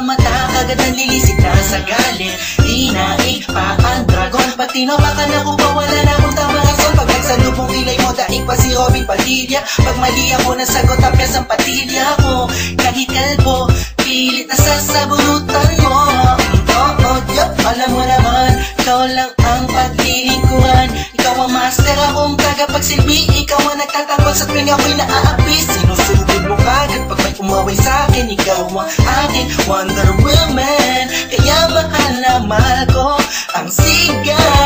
mata, kagad nanlilisik na sa galit. Dinaig pa ang dragon, pati baka nakupawala na akong tamang rason. Pag nagsalubong kilay mo, daig pa si Robin Padilla. Pag mali ako nasagot, tapyas ang patilya ko. Kahit kalbo, pilit na sasabunutan mo. Alam mo naman, ikaw lang ang paglilingkuran. Ikaw ang master, akong tagapagsilbi. Ikaw ang nagtatanggol sa tuwing ako'y naaapi. Sinusugod mo kagad pag may umaway sa'kin. Ikaw ang aking Wonder Woman, kaya mahal na mahal ko ang sigaw.